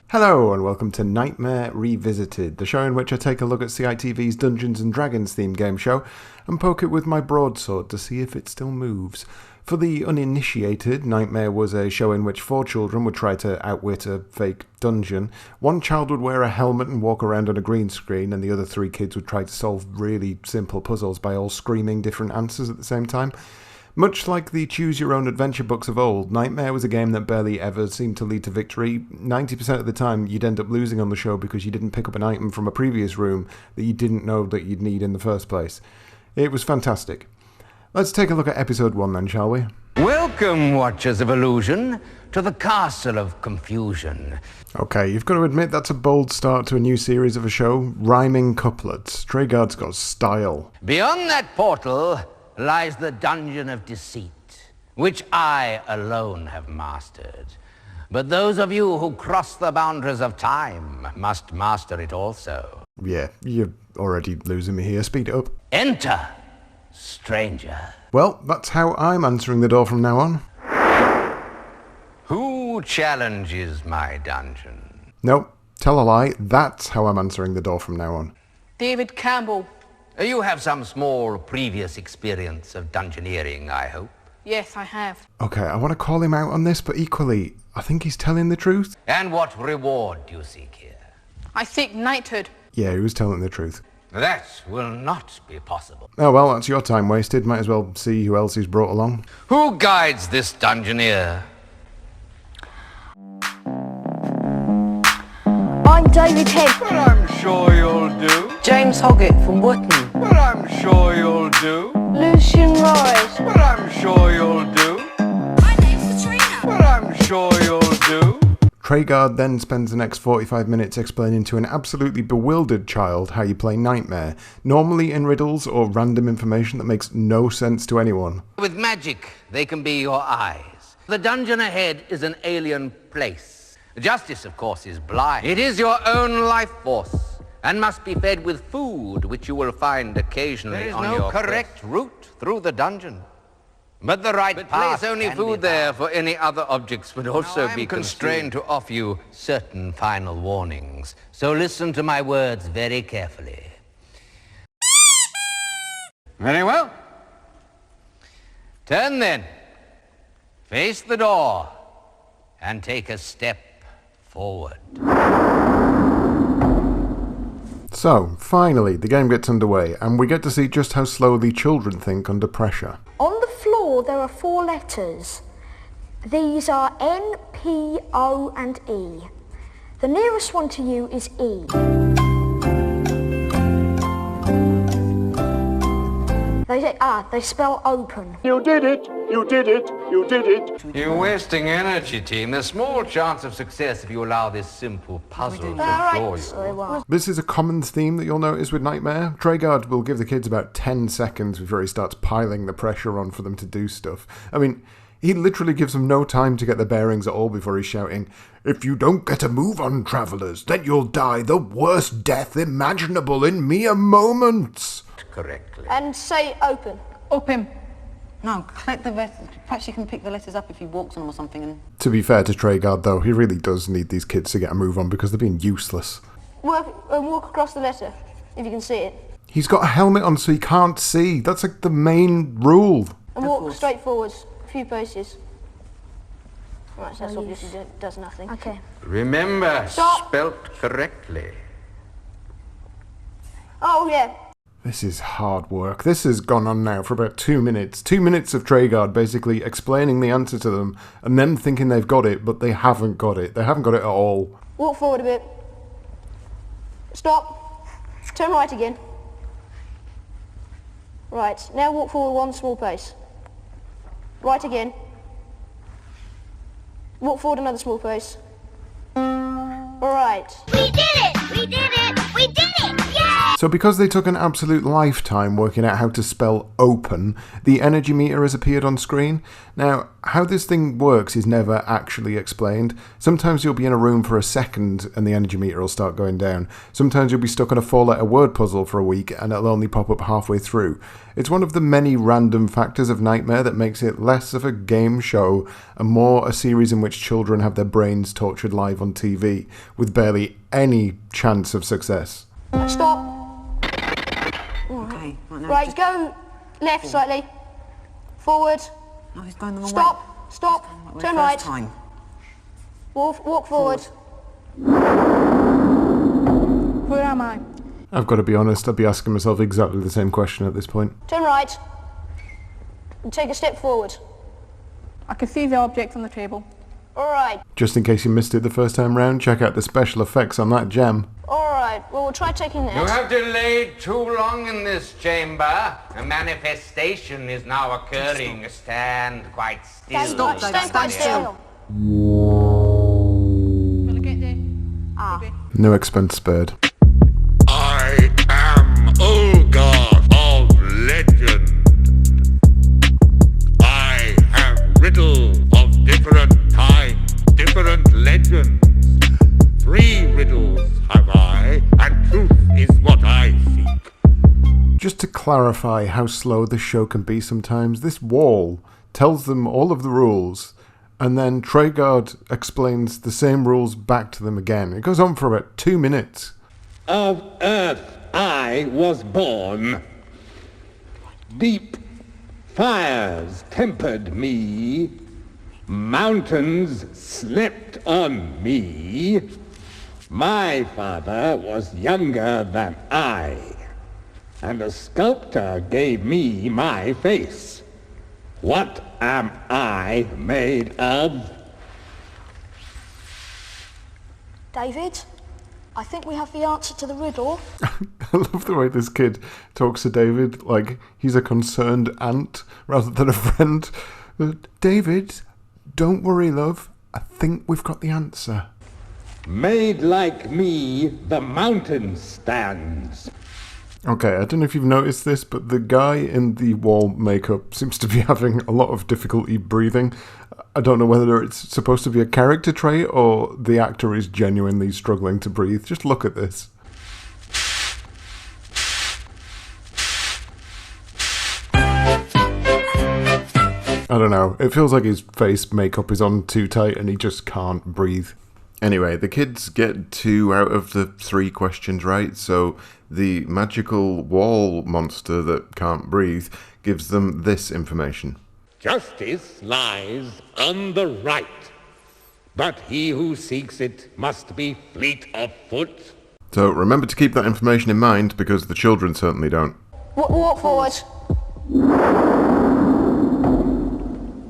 Hello and welcome to Knightmare Revisited, the show in which I take a look at CITV's Dungeons & Dragons themed game show and poke it with my broadsword to see if it still moves. For the uninitiated, Knightmare was a show in which 4 children would try to outwit a fake dungeon. One child would wear a helmet and walk around on a green screen, and the other 3 kids would try to solve really simple puzzles by all screaming different answers at the same time. Much like the choose-your-own-adventure books of old, Knightmare was a game that barely ever seemed to lead to victory. 90% of the time, you'd end up losing on the show because you didn't pick up an item from a previous room that you didn't know that you'd need in the first place. It was fantastic. Let's take a look at episode 1 then, shall we? Welcome, Watchers of Illusion, to the Castle of Confusion. Okay, you've got to admit that's a bold start to a new series of a show. Rhyming couplets. Treguard's got style. Beyond that portal lies the Dungeon of Deceit, which I alone have mastered. But those of you who cross the boundaries of time must master it also. Yeah, you're already losing me here. Speed it up. Enter, stranger. Well, that's how I'm answering the door from now on. Who challenges my dungeon? Nope, tell a lie. That's how I'm answering the door from now on. David Campbell. You have some small previous experience of dungeoneering, I hope. Yes, I have. Okay, I want to call him out on this, but equally, I think he's telling the truth. And what reward do you seek here? I seek knighthood. Yeah, he was telling the truth. That will not be possible. Oh well, that's your time wasted. Might as well see who else he's brought along. Who guides this dungeoneer? I'm David Head. Well, I'm sure you'll do. James Hoggett from Wotton. Well, I'm sure you'll do. Lucian Rise. Well, I'm sure you'll do. My name's Katrina. Well, I'm sure you'll do. Treguard then spends the next 45 minutes explaining to an absolutely bewildered child how you play Knightmare, normally in riddles or random information that makes no sense to anyone. With magic, they can be your eyes. The dungeon ahead is an alien place. Justice, of course, is blind. It is your own life force, and must be fed with food, which you will find occasionally on your quest. There is no correct route through the dungeon. But the right path place only food there, for any other objects would also be constrained to offer you certain final warnings. So listen to my words very carefully. Very well. Turn then. Face the door, and take a step forward. So, finally, the game gets underway, and we get to see just how slowly children think under pressure. On the floor there are 4 letters. These are N, P, O and E. The nearest one to you is E. They spell open. You did it! You did it! You did it! You're wasting energy, team. There's small chance of success if you allow this simple puzzle to floor you. This is a common theme that you'll notice with Knightmare. Treguard will give the kids about 10 seconds before he starts piling the pressure on for them to do stuff. I mean, he literally gives them no time to get their bearings at all before he's shouting, "If you don't get a move on, travellers, then you'll die the worst death imaginable in mere moments." Correctly. And say open. Up him. No, collect the letters. Perhaps you can pick the letters up if he walks on them or something. And To be fair to Treguard, though, he really does need these kids to get a move on because they're being useless. Walk across the letter, if you can see it. He's got a helmet on so he can't see. That's like the main rule. And walk straight forwards, a few paces. Right, so that's obviously does nothing. Okay. Remember, Stop. spelt correctly. Oh yeah. This is hard work. This has gone on now for about 2 minutes. 2 minutes of Treguard basically explaining the answer to them and them thinking they've got it, but they haven't got it. They haven't got it at all. Walk forward a bit. Stop. Turn right again. Right, now walk forward 1 small pace. Right again. Walk forward another small pace. Alright. We did it! We did it! We did it! Yay! So because they took an absolute lifetime working out how to spell open, the energy meter has appeared on screen. Now, how this thing works is never actually explained. Sometimes you'll be in a room for a second and the energy meter will start going down. Sometimes you'll be stuck on a 4-letter word puzzle for a week and it'll only pop up halfway through. It's one of the many random factors of Knightmare that makes it less of a game show and more a series in which children have their brains tortured live on TV, with barely any chance of success. Stop. Okay. Right, go left slightly. Forward. No, he's going the wrong way. Stop. Where's Turn first right. time? Walk forward. Where am I? I've got to be honest, I'd be asking myself exactly the same question at this point. Turn right. And take a step forward. I can see the object on the table. Alright. Just in case you missed it the first time round, check out the special effects on that gem. Alright. Well, we'll try taking this. You have delayed too long in this chamber. A manifestation is now occurring. Stand quite still. Stop, David, Stand quite still. Will I get there? Maybe. No expense spared. I am Olga of legend. I have riddles of different kinds, different legends. 3 riddles have I, and truth is what I seek. Just to clarify how slow the show can be sometimes, this wall tells them all of the rules, and then Treguard explains the same rules back to them again. It goes on for about 2 minutes. Of earth I was born. Deep fires tempered me. Mountains slept on me. My father was younger than I, and a sculptor gave me my face. What am I made of? David, I think we have the answer to the riddle. I love the way this kid talks to David like he's a concerned aunt rather than a friend. David, don't worry, love. I think we've got the answer. Made like me, the mountain stands. Okay, I don't know if you've noticed this, but the guy in the wall makeup seems to be having a lot of difficulty breathing. I don't know whether it's supposed to be a character trait or the actor is genuinely struggling to breathe. Just look at this. I don't know. It feels like his face makeup is on too tight and he just can't breathe. Anyway, the kids get 2 out of the 3 questions right, so the magical wall monster that can't breathe gives them this information. Justice lies on the right, but he who seeks it must be fleet of foot. So remember to keep that information in mind, because the children certainly don't. Walk forward.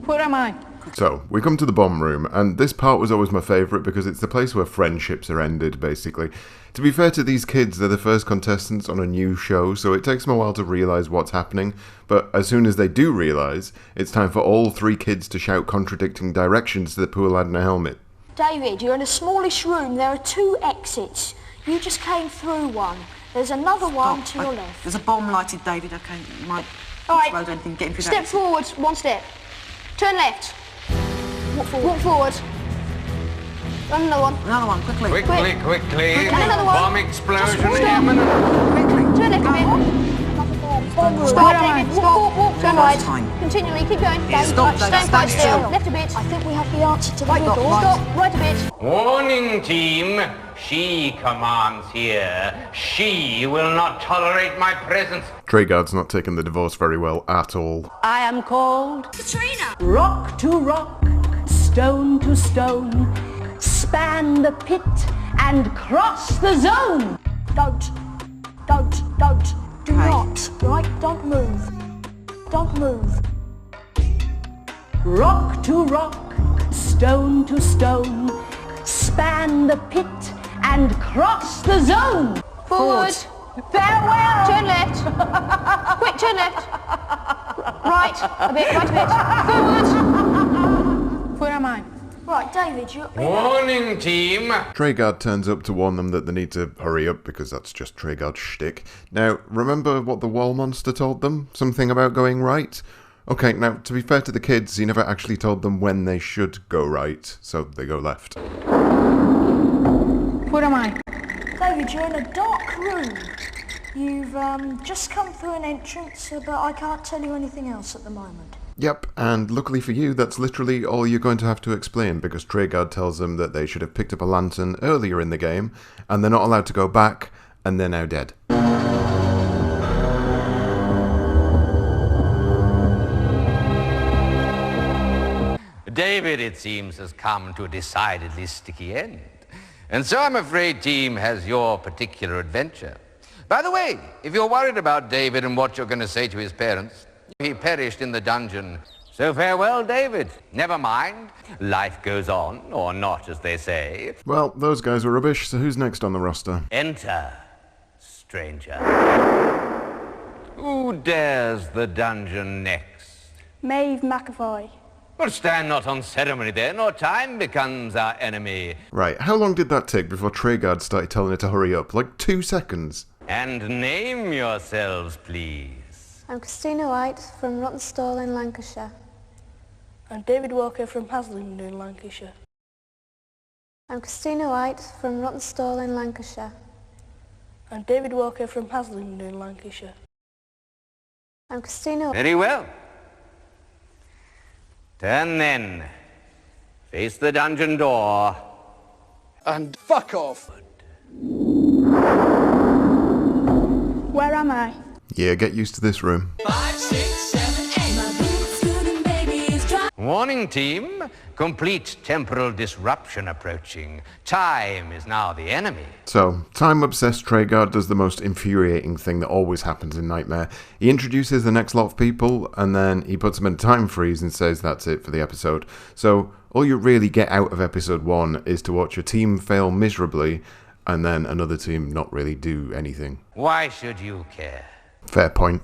Where am I? So, we come to the bomb room, and this part was always my favourite because it's the place where friendships are ended, basically. To be fair to these kids, they're the first contestants on a new show, so it takes them a while to realise what's happening, but as soon as they do realise, it's time for all 3 kids to shout contradicting directions to the poor lad in a helmet. David, you're in a smallish room. There are 2 exits. You just came through one. There's another one to your left. There's a bomb lighted, David. Okay, you might All right. explode anything. Get him through Step that. forward, 1 step. Turn left. Walk forward. Run another one. Another one, quickly. Quickly. And another one. Bomb explosion Just imminent. Turn left a bit. Stop, David. Walk. Turn right. Time. Continually, keep going. Stop, David, Stand quite stand still. still. Left a bit. I think we have the answer to the riddle. Stop. Right a bit. Warning, team. She commands here. She will not tolerate my presence. Treguard's not taking the divorce very well at all. I am called Katrina. rock to rock, stone to stone, span the pit and cross the zone. Don't. Do not. Right? Don't move. Don't move. Rock to rock, stone to stone, span the pit and cross the zone. Forward. Farewell. Turn left. Quick, turn left. Right a bit. Forward. Where am I? Right, David, you... Warning, team! Treguard turns up to warn them that they need to hurry up because that's just Treguard's shtick. Now, remember what the wall monster told them? Something about going right? Okay, now, to be fair to the kids, he never actually told them when they should go right, so they go left. Where am I? David, you're in a dark room. You've just come through an entrance, but I can't tell you anything else at the moment. Yep, and luckily for you, that's literally all you're going to have to explain, because Treguard tells them that they should have picked up a lantern earlier in the game, and they're not allowed to go back, and they're now dead. David, it seems, has come to a decidedly sticky end. And so I'm afraid team has your particular adventure. By the way, if you're worried about David and what you're going to say to his parents, he perished in the dungeon. So farewell, David. Never mind. Life goes on, or not, as they say. Well, those guys were rubbish, so who's next on the roster? Enter, stranger. Who dares the dungeon next? Maeve McAvoy. Well, stand not on ceremony then, or time becomes our enemy. Right, how long did that take before Treguard started telling her to hurry up? Like 2 seconds. And name yourselves, please. I'm Christina White from Rottenstall in Lancashire. I'm David Walker from Haslingden in Lancashire. I'm Christina White from Rottenstall in Lancashire. I'm David Walker from Haslingden in Lancashire. I'm Christina... Very well. Turn then. Face the dungeon door. And fuck off. Where am I? Yeah, get used to this room. 5, 6, 7, 8. Warning, team. Complete temporal disruption approaching. Time is now the enemy. So, time-obsessed Treguard does the most infuriating thing that always happens in Knightmare. He introduces the next lot of people, and then he puts them in a time freeze and says that's it for the episode. So, all you really get out of episode 1 is to watch a team fail miserably, and then another team not really do anything. Why should you care? Fair point.